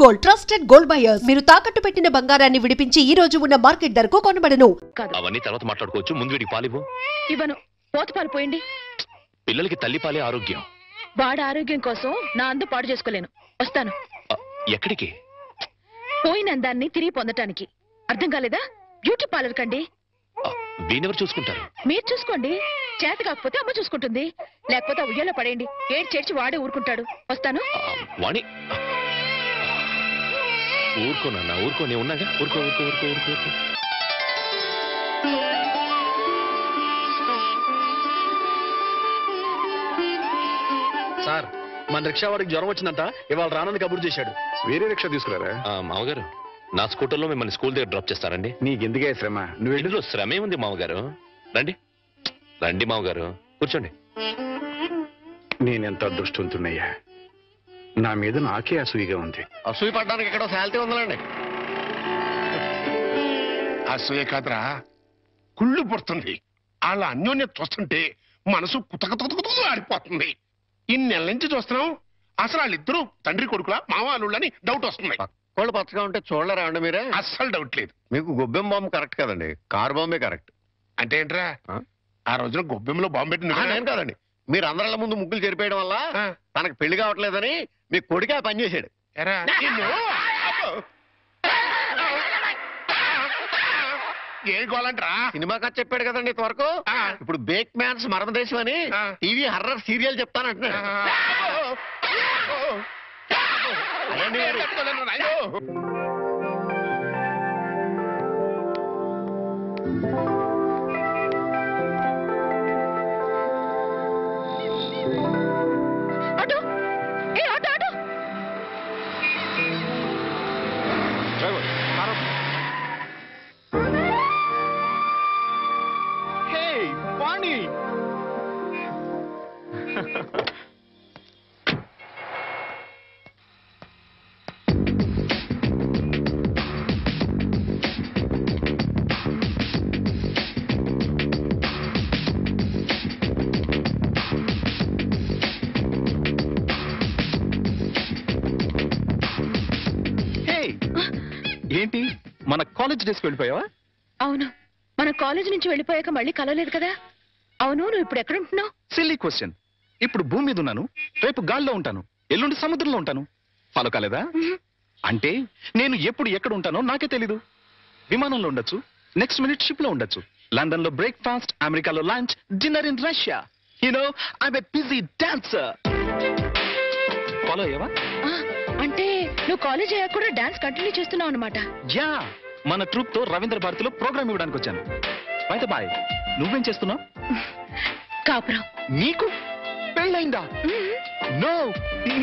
Gold trusted gold buyers. మీరు తాకట్టు పెట్టిన బంగారాన్ని విడిపించి ఈ రోజు ఉన్న మార్కెట్ ధరకు కొనబడను. అవన్నీ తర్వాత మాట్లాడుకోవచ్చు. ముందు వీడికి పాలివ్వు. ఇవ్వను. పోత పాలు పోయండి. పిల్లలకి తల్లిపాలే ఆరోగ్యం. వాడి ఆరోగ్యం కోసం నా అందు పాడు చేసుకోలేను. వస్తాను. ఎక్కడికి? పోయిన అందాన్ని తిరిగి పొందటానికి. అర్థం కాలేదా? బ్యూటీ పార్లర్ కండి. వీనెవరు చూసుకుంటారు? మీరు చూసుకోండి. చేత కాకపోతే అమ్మ చూసుకుంటుంది. లేకపోతే ఉయ్యాలో పడేయండి. చేర్చి వాడే ఊరుకుంటాడు. వస్తాను. వాణి ఊరుకోనన్నా, ఊరుకో. నేను ఉన్నాగా. ఊరుకో ఊరుకో ఊరుకో ఊరుకో ఊరుకో. సార్, మన రిక్షా వాడికి జ్వరం వచ్చిందంట. ఇవాళ రానని కబురు చేశాడు. వేరే రిక్షా తీసుకురారా? మామగారు, నా స్కూటర్లో మిమ్మల్ని స్కూల్ దగ్గర డ్రాప్ చేస్తారండి. నీకెందుకే శ్రమ? నువ్వు ఇందులో శ్రమే ఉంది మామగారు. రండి రండి మామగారు, కూర్చోండి. నేనెంత అదృష్టవంతున్నయ్యా. నా మీద నాకే అసూయగా ఉంది. అసూయ పడ్డానికి ఎక్కడో శాలిటీ ఉందండి. అసూయ కాదురా, కుళ్ళు పుడుతుంది. వాళ్ళ అన్యోన్యత చూస్తుంటే మనసు కుతకుతకుతూ ఆడిపోతుంది. ఇన్ని నెలల నుంచి చూస్తున్నాం. అసలు వాళ్ళిద్దరూ తండ్రి కొడుకులా మావాళ్ళని డౌట్ వస్తుంది. కోళ్ళు పచ్చగా ఉంటే చూడలేరా అండి మీరే? అస్సలు డౌట్ లేదు. మీకు గొబ్బెం బాంబు కరెక్ట్ కదండి, కార్ బాంబే కరెక్ట్. అంటే ఏంట్రా, ఆ రోజున గొబ్బెంలో బాంబు పెట్టింది నేను కాదండి. మీరు అందరిళ్ళ ముందు ముగ్గులు చెరిపేయడం వల్ల తనకు పెళ్లి కావట్లేదని మీ కొడుకే పని చేశాడు. ఏ గోలంటరా? సినిమా కథ చెప్పాడు కదండి ఇంతవరకు. ఇప్పుడు బేక్ మ్యాన్స్ మరమదేశం అని టీవీ హర్రర్ సీరియల్ చెప్తానంటున్నాడు. ఏంటి, మన కాలేజ్ డేస్కి వెళ్ళిపోయావా? అవును, మన కాలేజ్ నుంచి వెళ్ళిపోయాక మళ్ళీ కలవలేదు కదా. అవును, నువ్వు ఇప్పుడు ఎక్కడ ఉంటున్నావు? Silly question. ఇప్పుడు భూమి మీద ఉన్నాను, రేపు గాల్లో ఉంటాను, ఎల్లుండి సముద్రంలో ఉంటాను. ఫాలో కాలేదా? అంటే నేను ఎప్పుడు ఎక్కడ ఉంటానో నాకే తెలీదు. విమానంలో ఉండొచ్చు, నెక్స్ట్ మినిట్ షిప్ లో ఉండొచ్చు, లండన్ లో బ్రేక్ఫాస్ట్, అమెరికాలో lunch, dinner in Russia. You know, I'm a busy dancer. Follow అయ్యావా? అంటే నువ్వు కాలేజ్ అయ్యాక కూడా డాన్స్ కంటిన్యూ చేస్తున్నావు అన్నమాట. యా, మన ట్రూప్ తో రవీంద్ర భారతిలో ప్రోగ్రామ్ ఇవ్వడానికి వచ్చాను. బై బాయ్, నువ్వేం చేస్తున్నావు? కాపురం. నీకు పెళ్ళైందా? No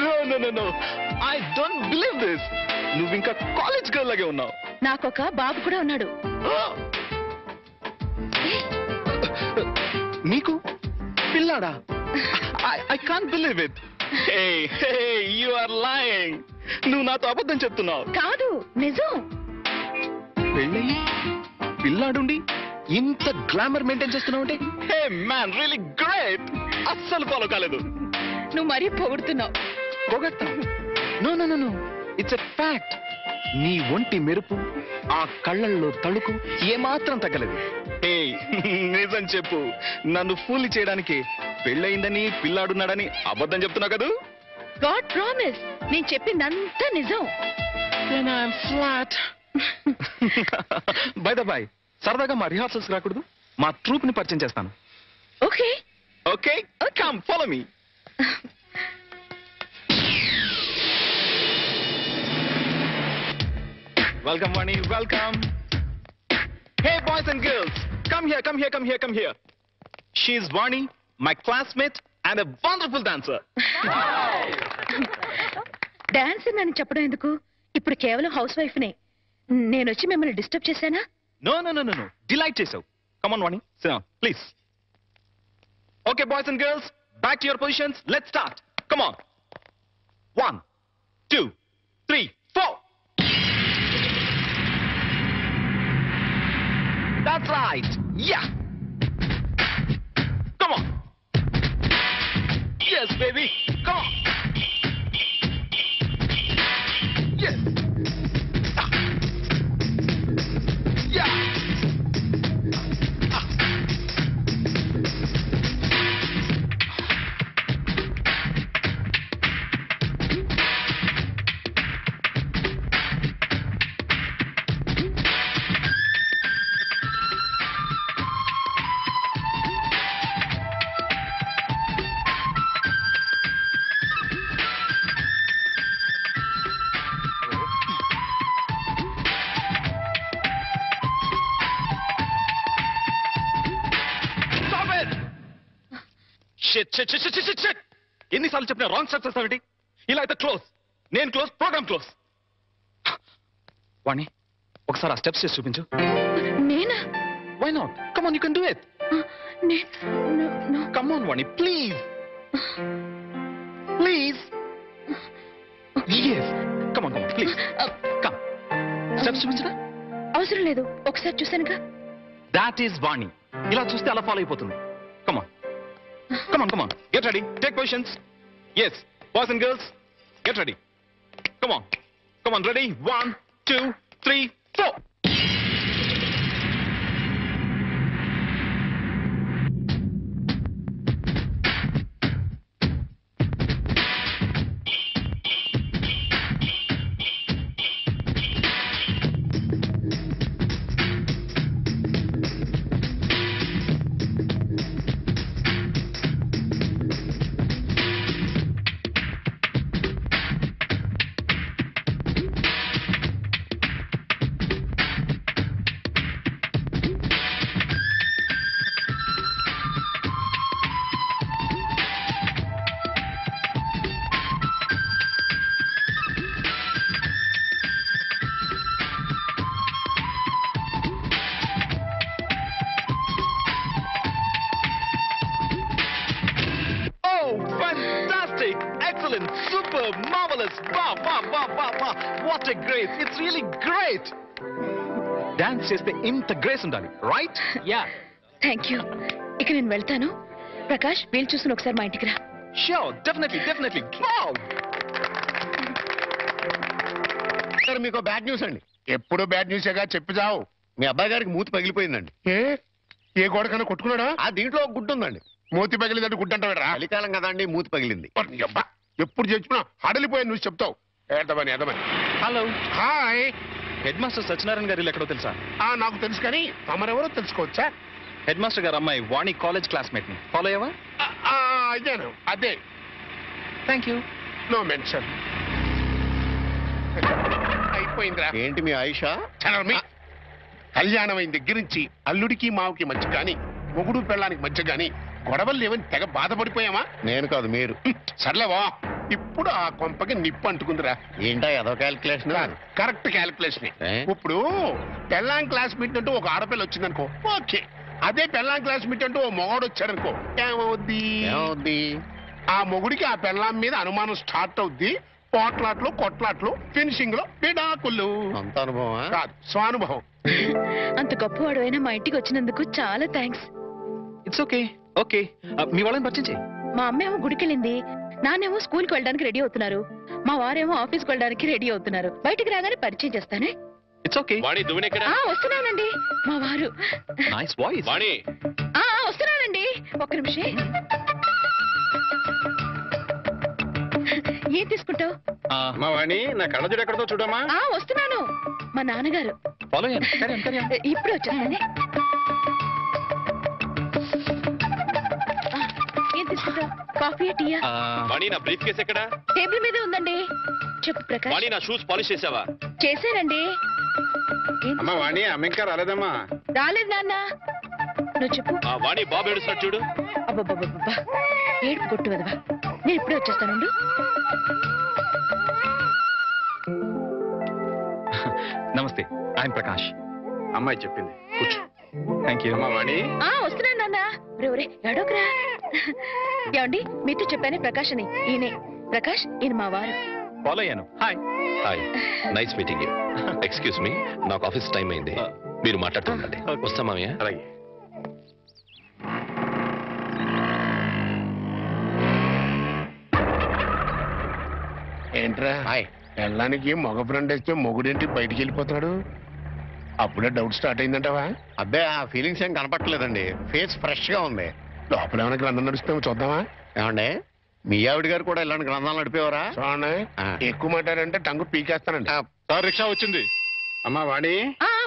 no no no no, I don't believe this. నువ్వు ఇంకా కాలేజ్ గర్ల్ లాగే ఉన్నావు. నాకొక బాబు కూడా ఉన్నాడు. నీకు పిల్లాడా? I can't believe it. Hey, hey, you are lying. నువ్వు నాతో అబద్ధం చెప్తున్నావు. కాదు, నిజం. పెళ్ళి పిల్లాడుండి ఇంత గ్లామర్ మెయింటైన్ చేస్తున్నావు అంటే, హే మ్యాన్, రియల్లీ గ్రేట్. అస్సలు ఫాలో కాలేదు. నువ్వు మరీ పొగుడుతున్నావు. పొగట్టా? No no no no, it's a fact. నీ ఒంటి మెరుపు, ఆ కళ్ళల్లో తళుకు ఏమాత్రం తగ్గలేదు. హే, నిజం చెప్పు. నన్ను ఫూల్ చేయడానికి పెళ్ళయిందని, పిల్లాడున్నాడని అబద్ధం చెప్తున్నావు కదా? గాడ్ ప్రామిస్, నేను చెప్పిందంతా నిజం. Then I'm flat. By the by, సరదాగా మా రిహార్సల్స్ రాకూడదు? మా ట్రూప్ ని పరిచయం చేస్తాను. Okay okay, come follow me. Welcome, Vani, welcome. Hey, boys and girls, come here, come here, come here, come here. She is Vani, my classmate and a wonderful dancer. Dance అని చెప్పడం ఎందుకు? ఇప్పుడు కేవలం house wife నే. నేను వచ్చి మిమ్మల్ని disturb చేశానా? No, no, no, no, no. Delight చేసావు. Come on, Vani, sit down, please. Okay, boys and girls, back to your positions. Let's start. Come on. 1, 2, 3, 4. That's right. Yeah. Come on. Yes, baby. Come on. Yes. Shit ఎన్నిసార్లు చెప్పినా wrong steps వస్తావేంటి? ఇలా అయితే close. నేను close, programme close. వాణి ఒకసారి ఆ steps చేసి చూపించు. నేనా? Why not? Come on, you can do it. Come on Vani, please please. Yes, come on please. Come. Steps చూపించరా? అవసరం లేదు, ఒకసారి చూసానుగా. దాట్ ఈస్ వాణి. ఇలా చూస్తే అలా ఫాలో అయిపోతుంది. Come on come on, get ready, take positions. Yes, boys and girls, get ready. Come on, ready? 1 2 3 4. Excellent, super, marvelous, wow, what a grace, it's really great. Dance చేస్తే ఇంత grace ఉండాలి, right? Yeah. Thank you. ఇక నేను వెళ్తాను. ప్రకాష్, వీలు చూసుకుని ఒకసారి మా ఇంటికి రా. Sure, definitely. Wow. సార్ మీకు బ్యాడ్ న్యూస్ అండి. ఎప్పుడు బ్యాడ్ న్యూసేగా చెప్పి చావు. మీ అబ్బాయి గారికి మూతి పగిలిపోయిందండి. ఏ గోడకన్నా కొట్టుకున్నాడా? ఆ దీంట్లో ఒక గుడ్డు ఉందండి. మూతి పగిలిదంటే గుడ్డంటారా? చలికాలం కదా అండి, మూతి పగిలింది. ఎప్పుడు చెప్పినా హడలిపోయి నువ్వు చెప్తావు. ఏదమని hello, hi. Head master Satyanarayana garu ఎక్కడో తెలుసా? నాకు తెలుసు, కానీ తమరెవరో తెలుసుకోవచ్చా? హెడ్ మాస్టర్ గారు అమ్మాయి వాణి కాలేజ్ క్లాస్మేట్ ని ఫాలో అయ్యావా? అయ్యాను, అదే. Thank you. No mention. అయిపోయిందిరా. ఏంటి మీ ఆయిషా? కళ్యాణం అయిన దగ్గర నుంచి అల్లుడికి మావుకి మధ్య గాని, మొగుడు పెళ్ళానికి మధ్య గాని గొడవలు లేవని తెగ బాధపడిపోయామా? నేను కాదు, మీరు. సర్లేవా, ఇప్పుడు ఆ కొంపకి నిప్పు అంటుకుందిరా. ఏంటా ఏదో క్యాల్కులేషన్? Correct calculation. ఏ? ఇప్పుడు పెళ్ళాం క్లాస్మేట్ అంటూ ఒక ఆడపిల్ల వచ్చిందనుకో, ఓకే. అదే పెళ్ళాం క్లాస్మేట్ అంటూ ఓ మొగాడు వచ్చాడనుకో, ఏమవుద్ది? ఆ మొగుడికి ఆ పెళ్ళాం మీద అనుమానం స్టార్ట్ అవుద్ది. పోట్లాట్లు, కొట్లాట్లు, ఫినిషింగ్ లో విడాకులు. అంత అనుభవమా? కాదు, స్వానుభవం. అంత గొప్పవాడు అయినా మా ఇంటికి వచ్చినందుకు చాలా థ్యాంక్స్. It's okay. ఓకే, మీ వాళ్ళని పరిచయం చేయి. మా అమ్మేమో గుడికెళ్ళింది, నానేమో స్కూల్కి వెళ్ళడానికి రెడీ అవుతున్నారు, మా వారేమో ఆఫీస్కి వెళ్ళడానికి రెడీ అవుతున్నారు. బయటికి రాగానే పరిచయం చేస్తానే. It's okay. వాణి, దువ్వెనెక్కడ? వస్తున్నానండి. మా వారు. Nice voice. వాణి, వస్తున్నానండి, ఒక్క నిమిషం. ఏం తీసుకుంటావు? మా వాణి, నా కళ్ళజోడు ఎక్కడతో చూడమ్మా. వస్తున్నాను. మా నాన్నగారు. ఫాలో అయ్యాను. ఇప్పుడు వచ్చేస్తానే. ఏం తీసుకుంటావు? కాఫీ, టీయా? వాణి, నా బ్రీఫ్ కేస్ ఎక్కడ? టేబుల్ మీదే ఉందండి. చెప్పు ప్రకాష్. వాణి, నా షూస్ పాలిష్ చేసావా? చేశానండి. అమ్మా వాణి, అమ్మ ఇంకా రాలేదమ్మా. రాలేదు నాన్న. నువ్వు చెప్పు. వాణి, బాబు ఏడుస్తాడు చూడు. అబ్బబ్బబ్బబ్బా, ఏడుపు కొట్టు వదవా. నేను ఇప్పుడే వచ్చేస్తానుండు. నమస్తే, ఐఎమ్ ప్రకాష్. అమ్మాయి చెప్పింది, కూర్చో. Thank you. అమ్మా వాణి. వస్తున్నాను నాన్న. ఒరే ఎడోకరా. ఏమండి, మీతో చెప్పానే ప్రకాష్ అని. ఈయనే ప్రకాష్, ఈయన మా వారు. ఫాలో అయ్యాను. Hi. Hi, nice meeting you. Excuse me, నాకు ఆఫీస్ టైం అయింది, మీరు మాట్లాడుతూ ఉండండి. వస్తా మామయ్య. అలాగే. ఏంట్రా, పెళ్ళానికి మగ ఫ్రెండ్ వేస్తే మొగుడేంటి బయటికి వెళ్ళిపోతున్నాడు? అప్పుడే డౌట్ స్టార్ట్ అయిందంటావా? అబ్బే, ఆ ఫీలింగ్స్ ఏం కనపట్టలేదండి. ఫేస్ ఫ్రెష్ గా ఉంది. లోపల ఏమైనా గ్రంథం నడుస్తామో చూద్దామా? ఏమండే, మీ ఆవిడ గారు కూడా ఇలాంటి గ్రంథాలు నడిపేవారా? చూడండి, ఎక్కువ మాట్లాడంటే టంగు పీకేస్తానండి. సార్, రిక్షా వచ్చింది. అమ్మా వాణి.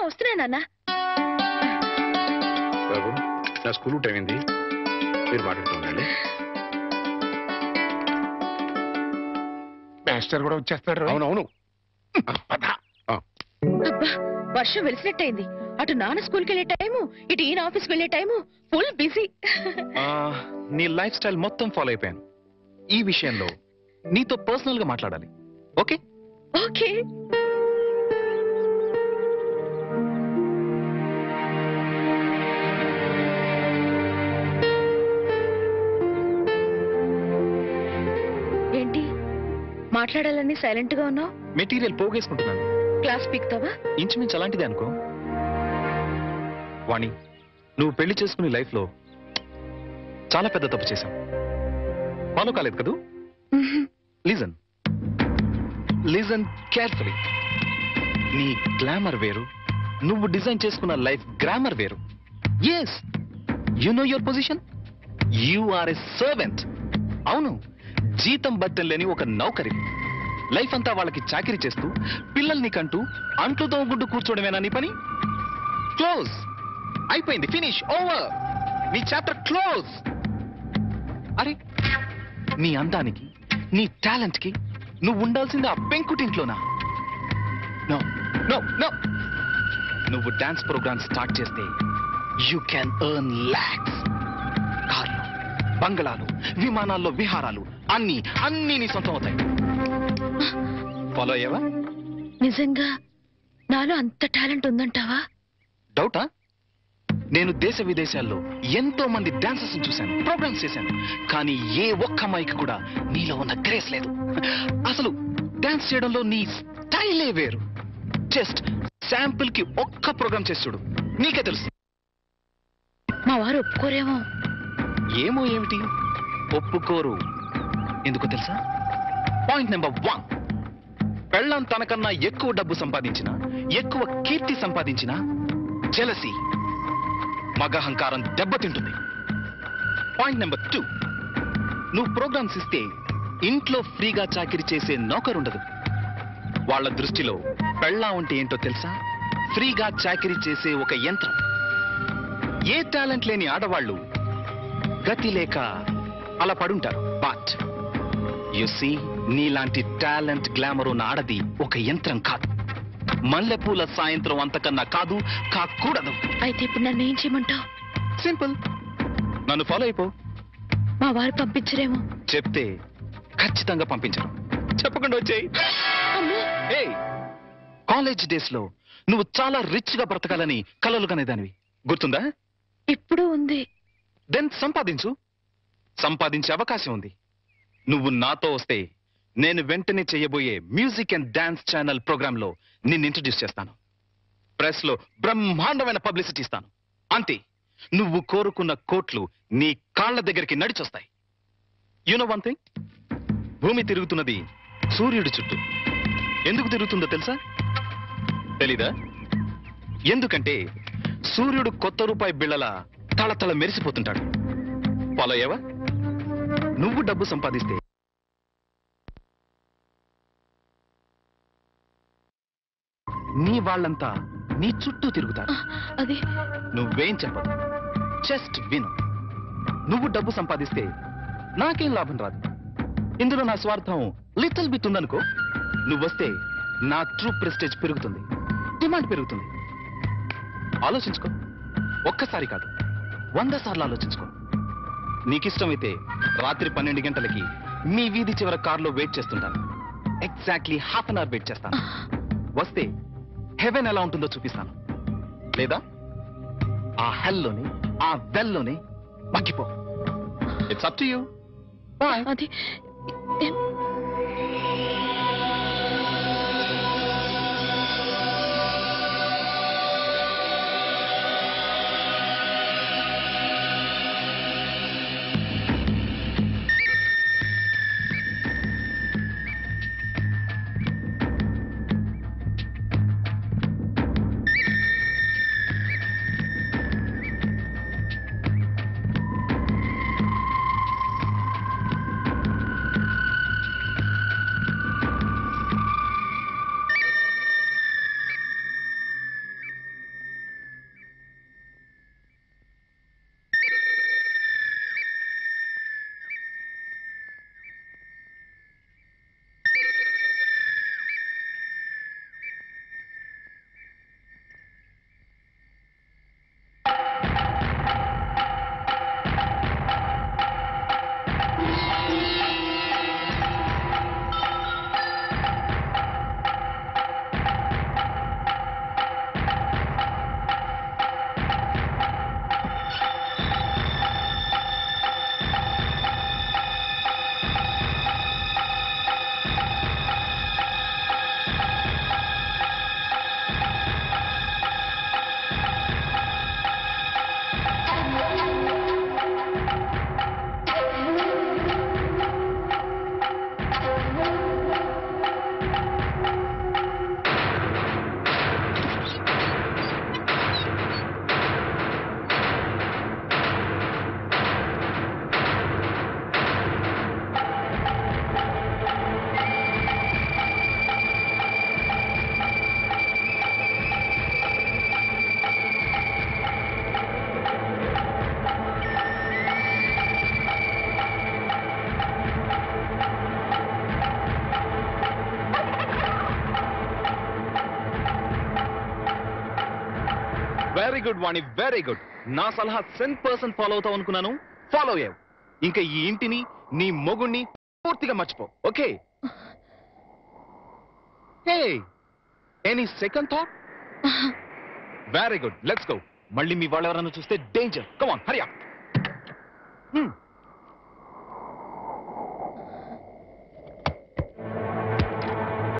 వస్తున్నా నాన్న. బాబు, నా స్కూల్ టైం అయింది, మీరు మాట్లాడుతుండండి. మాస్టర్ కూడా వచ్చేస్తున్నారు. అవునవును. అబ్బా, వర్షం వెలిసినట్టయింది. అటు నాన్న స్కూల్కి వెళ్ళే టైము, ఇటు ఈయన ఆఫీస్కి వెళ్ళే టైము, ఫుల్ బిజీ. నీ లైఫ్ స్టైల్ మొత్తం ఫాలో అయిపోయాను. ఈ విషయంలో నీతో పర్సనల్ గా మాట్లాడాలి. ఓకే? ఓకే. ఏంటి మాట్లాడాలని సైలెంట్ గా ఉన్నావు? మెటీరియల్ పోగేసుకుంటున్నాను. క్లాస్ పీక్తావా? ఇంచుమించు అలాంటిదే అనుకో. వాణి, నువ్వు పెళ్లి చేసుకునే లైఫ్ లో చాలా పెద్ద తప్పు చేశావు. ఫాలో కాలేదు కదూ? Listen listen carefully. నీ గ్లామర్ వేరు, నువ్వు డిజైన్ చేసుకున్న లైఫ్ గ్రామర్ వేరు. Yes, you know your position. You are a servant. అవును, జీతం బట్టం లేని ఒక నౌకరి. లైఫ్ అంతా వాళ్ళకి చాకరీ చేస్తూ పిల్లల్ని కంటూ అంట్లు తోముకుంటూ కూర్చోవడమేనా నీ పని? క్లోజ్. అయిపోయింది. ఫినిష్. ఓవర్. నీ చాప్టర్ క్లోజ్. అరే, నీ అందానికి, నీ టాలెంట్ కి నువ్వు ఉండాల్సింది ఆ పెంకుటింట్లోనా? No no no. నువ్వు డాన్స్ ప్రోగ్రామ్ స్టార్ట్ చేస్తే యూ క్యాన్ ఎర్న్ లాక్స్. కార్లు, బంగళాలు, విమానాల్లో విహారాలు అన్ని అన్ని నీ సొంతం అవుతాయి. ఫాలో అయ్యావా? నిజంగా నాలో అంత టాలెంట్ ఉందంటావా? డౌటా? నేను దేశ విదేశాల్లో ఎంతో మంది డాన్సర్స్ చూశాను, ప్రోగ్రామ్స్ చేశాను. కానీ ఏ ఒక్క అమ్మాయికి కూడా నీలో ఉన్న గ్రేస్ లేదు. అసలు డాన్స్ చేయడంలో నీ స్టైలే వేరు. జస్ట్ శాంపుల్ కి ఒక్క ప్రోగ్రామ్ చేసి చూడు, నీకే తెలుసు. మా వారు ఒప్పుకోరేమో. ఏమో ఏమిటి, ఒప్పుకోరు. ఎందుకో తెలుసా? పాయింట్ నెంబర్ 1, పెళ్ళం తనకన్నా ఎక్కువ డబ్బు సంపాదించినా, ఎక్కువ కీర్తి సంపాదించినా జెలసీ, మగహంకారం దెబ్బతింటుంది. పాయింట్ నెంబర్ 2, నువ్వు ప్రోగ్రామ్స్ ఇస్తే ఇంట్లో ఫ్రీగా చాకిరీ చేసే నౌకరుండదు. వాళ్ళ దృష్టిలో పెళ్ళాం అంటే ఏంటో తెలుసా? ఫ్రీగా చాకిరీ చేసే ఒక యంత్రం. ఏ టాలెంట్ లేని ఆడవాళ్ళు గతి లేక అలా పడుంటారు. బట్ యు సీ, నీలాంటి టాలెంట్, గ్లామర్ ఉన్న ఆడది ఒక యంత్రం కాదు. మల్లెపూల సాయంత్రం అంతకన్నా కాదు, కాకూడదు. అయితే ఇప్పుడు నన్ను ఏం చేయమంటావు? సింపుల్, నన్ను ఫాలో అయిపో. మా వారు పంపించరేమో. చెప్తే ఖచ్చితంగా పంపించరు. చెప్పకుండా వచ్చేయి. ఏయ్, కాలేజ్ డేస్ లో నువ్వు చాలా రిచ్ గా బ్రతకాలని కలలు కనేదానివి, గుర్తుందా? ఇప్పుడు ఉంది. దెన్ సంపాదించు. సంపాదించే అవకాశం ఉంది. నువ్వు నాతో వస్తే నేను వెంటనే చేయబోయే music and dance channel programme లో నిన్ను ఇంట్రడ్యూస్ చేస్తాను. ప్రెస్ లో బ్రహ్మాండమైన పబ్లిసిటీ ఇస్తాను. అంతే, నువ్వు కోరుకున్న కోట్లు నీ కాళ్ల దగ్గరికి నడిచొస్తాయి. యు నో వన్ థింగ్, భూమి తిరుగుతున్నది సూర్యుడి చుట్టూ. ఎందుకు తిరుగుతుందో తెలుసా? తెలీదా? ఎందుకంటే సూర్యుడు కొత్త రూపాయి బిళ్ళల తళతళ మెరిసిపోతుంటాడు. ఫాలో అయ్యావా? నువ్వు డబ్బు సంపాదిస్తే నీ వాళ్ళంతా నీ చుట్టూ తిరుగుతారు. అది నువ్వేం చెప్పదు, జస్ట్ విను. నువ్వు డబ్బు సంపాదిస్తే నాకేం లాభం రాదు. ఇందులో నా స్వార్థం లిటిల్ బిట్ ఉందనుకో. నువ్వొస్తే నా ట్రూ ప్రెస్టేజ్ పెరుగుతుంది, డిమాండ్ పెరుగుతుంది. ఆలోచించుకో. ఒక్కసారి కాదు, 100 సార్లు ఆలోచించుకో. నీకిష్టమైతే రాత్రి 12 గంటలకి మీ వీధి చివర కారులో వెయిట్ చేస్తుంటాను. ఎగ్జాక్ట్లీ ½ అన్ అవర్ వెయిట్ చేస్తాను. వస్తే హెవెన్ ఎలా ఉంటుందో చూపిస్తాను. లేదా ఆ హెల్లోనే, ఆ వెల్లోనే మగ్గిపో. It's up to you. Bye. అది very good Vani, very good. నా సలహా 100% ఫాలో అవుతావు అనుకున్నాను, ఫాలో అయ్యావు. ఇంకా ఈ ఇంటిని నీ మొగుణ్ణి పూర్తిగా మర్చిపో, okay? Hey, any second thought? Very good, let's go. మళ్ళీ మీ వాళ్ళు ఎవరన్నా చూస్తే danger. Come on, Hari up.